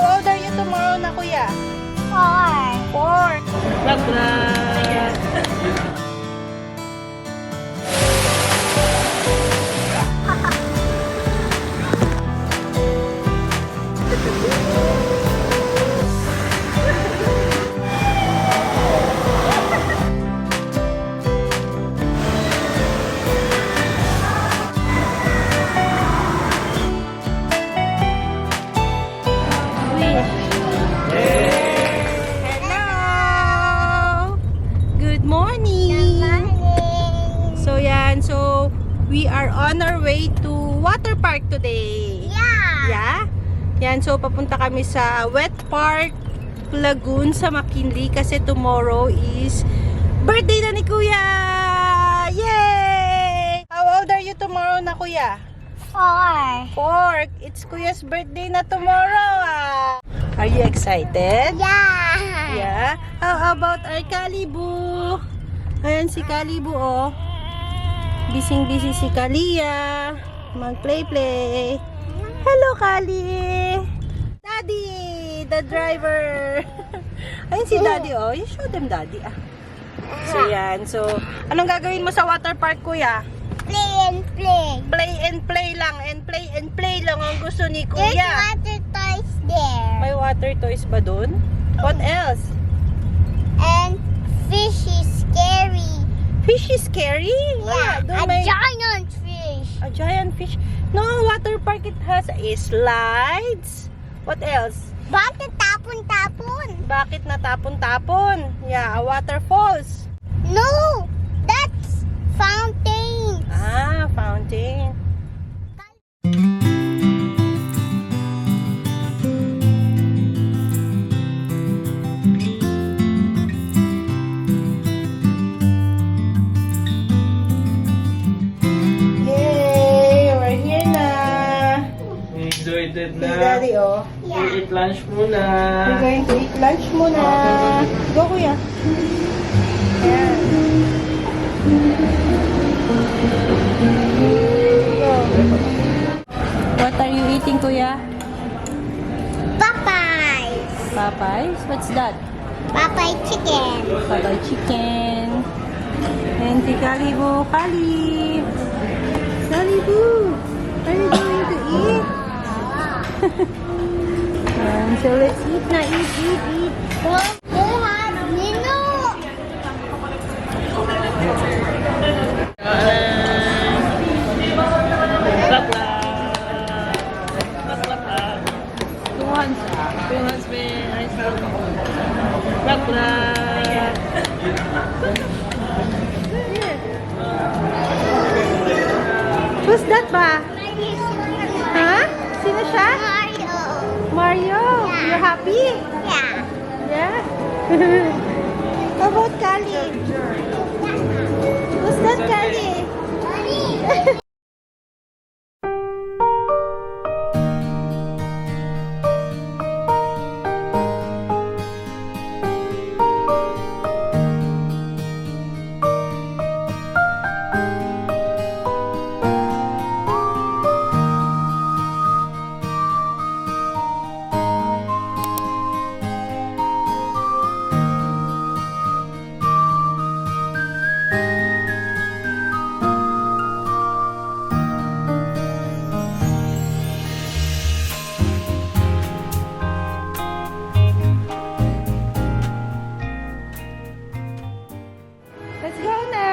How old are you tomorrow na, kuya? 4. 4. Hello! Good morning! So yan, so we are on our way to water park today. Yeah? Yan, so papunta kami sa Wet Park Lagoon sa McKinley kasi tomorrow is birthday na ni Kuya! Yay! How old are you tomorrow na, Kuya? 4. It's Kuya's birthday na tomorrow. Are you excited? Yeah. How about our Kalibu? Ayan si Kalibu, oh. Busy si Kalia. Mag-play. Hello, Kali. Daddy, the driver. Ayun si Daddy, oh. You show them Daddy, So, yan. So, anong gagawin mo sa water park, Kuya? Play and play lang. And play lang ang gusto ni There's Kuya. water toys there. May water toys ba dun? What else? And fish is scary. Fish is scary? Yeah, Doon a may giant fish. a giant fish. No, water park it has slides. What else? Bakit tapon-tapon? Bakit natapon-tapon? Yeah, a waterfalls. No, that's fountain. Fountain. Yay! We're here na. Enjoyed Si na. Daddy, oh. Eat lunch muna. We're going to eat lunch muna. Go, Kuya. Ayan. Go. What are you eating, Kuya? Popeyes. Popeyes? What's that? Popeye chicken. Popeye chicken. And si Kalibu. Kalibu! Are you going to eat? So let's eat na. Eat. They have Nino. Who's that ba? Ha? Sino siya? Mario. Mario. Yeah. You happy? Yeah. Yeah? How about Kali? Who's that, Kali? Let's go na!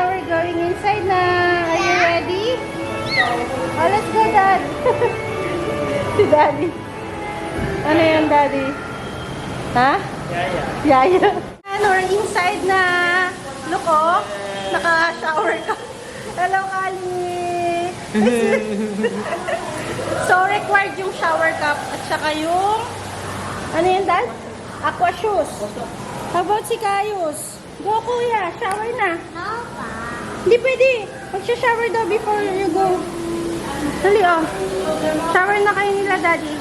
We're going inside na! Are you ready? Oh, let's go, Dad! Si Daddy. Ano yan, Daddy? Ha? Yaya. And we're inside na! Look, oh! Naka-shower ka. Hello, Kali! So, required yung shower cup at saka yung... Ano yan, Dad? Aqua shoes. How about si Kayus? Go, Kuya. Shower na. No, pa. Hindi pwede. Magsha-shower daw before you go. Dali, oh. Shower na kayo nila, Daddy.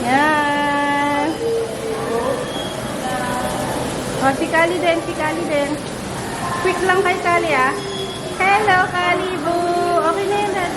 Yan. Oh, si Kali din. Quick lang kay Kali, ah. Hello, Kalibu. Okay na yun, Dad.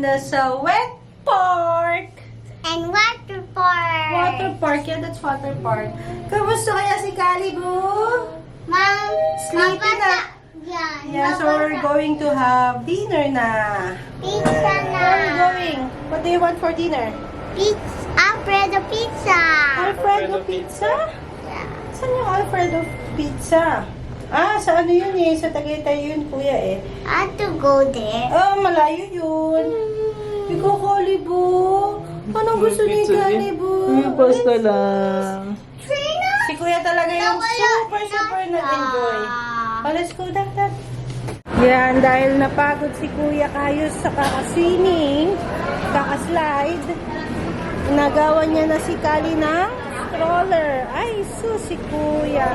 sa wet park. And water park. Water park, yeah, that's water park. Kamusta kaya si Calibu? Mom, Sleepy na. Yeah, so we're going to have dinner na. Pizza na. Where are we going? What do you want for dinner? Pizza. Alfredo pizza. Alfredo pizza? Yeah. Saan yung Alfredo pizza? Ah, sa ano yun eh? Sa Tagaytay yun, kuya eh. I have to go there. Ah, malayo yun. Ikaw, Calibu. Anong gusto ni Calibu? Pasta lang. Trina? Si kuya talaga yung super nag-enjoy. Oh, let's go, Dad. Yan, dahil napagod si Kuya Kayos sa kaka-swimming, kaka-slide, nagawa niya na si Kali ng stroller. Ay, si Kuya.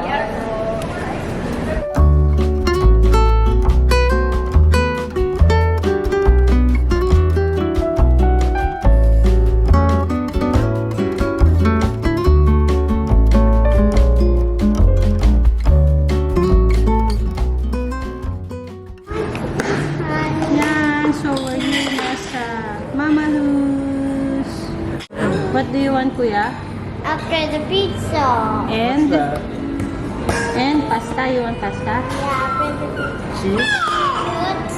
Yan, so we're here na sa Mama Luz. What do you want, Kuya? Alfredo pizza. And? Pasta. And pasta. You want pasta? Yeah, Alfredo pizza. Cheese.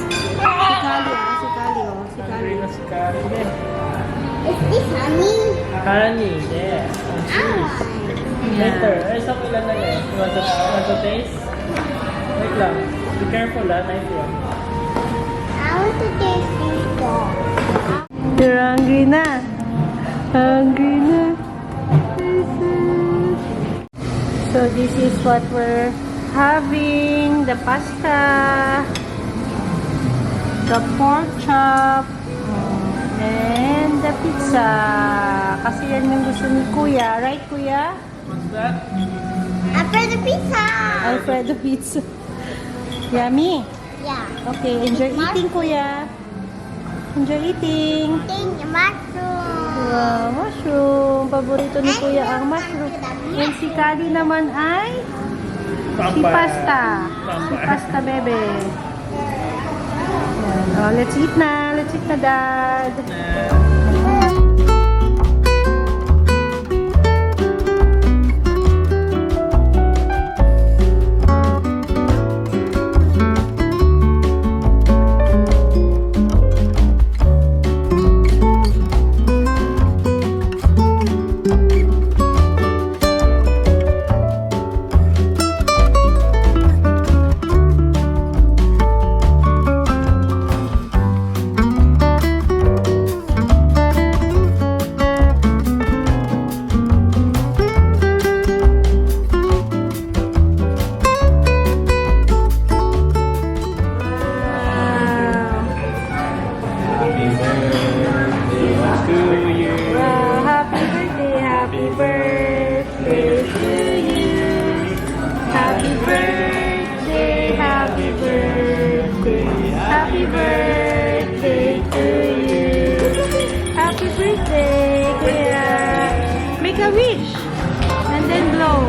Si Kali, si Kali, oh. Si Kali. Agree na si Karen eh. Is this honey? Honey, yeah. And cheese. Later. Ay, sa kulan lang eh. You want to taste? Wait lang. Be careful ah, knife yan. I want to taste pizza. You're hungry na. Hungry na. So this is what we're having. The pasta. The pork chop. And the pizza. Kasi yan yung gusto ni Kuya. Right, Kuya? What's that? Alfredo pizza. Alfredo pizza. Yummy. Yeah. Okay, enjoy eating, Kuya. Enjoy eating. Thank you, mushroom. Wow, mushroom. Paborito ni Kuya ang mushroom. Yan si Kali naman ay si pasta. Si pasta, bebe. Yan. Oh, let's eat na. Let's eat na, Dad. Happy birthday to you. Wow, happy birthday, happy birthday to you. Happy birthday, happy birthday, happy birthday to you. Happy birthday, Kuya. Make a wish and then blow.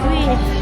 Wish.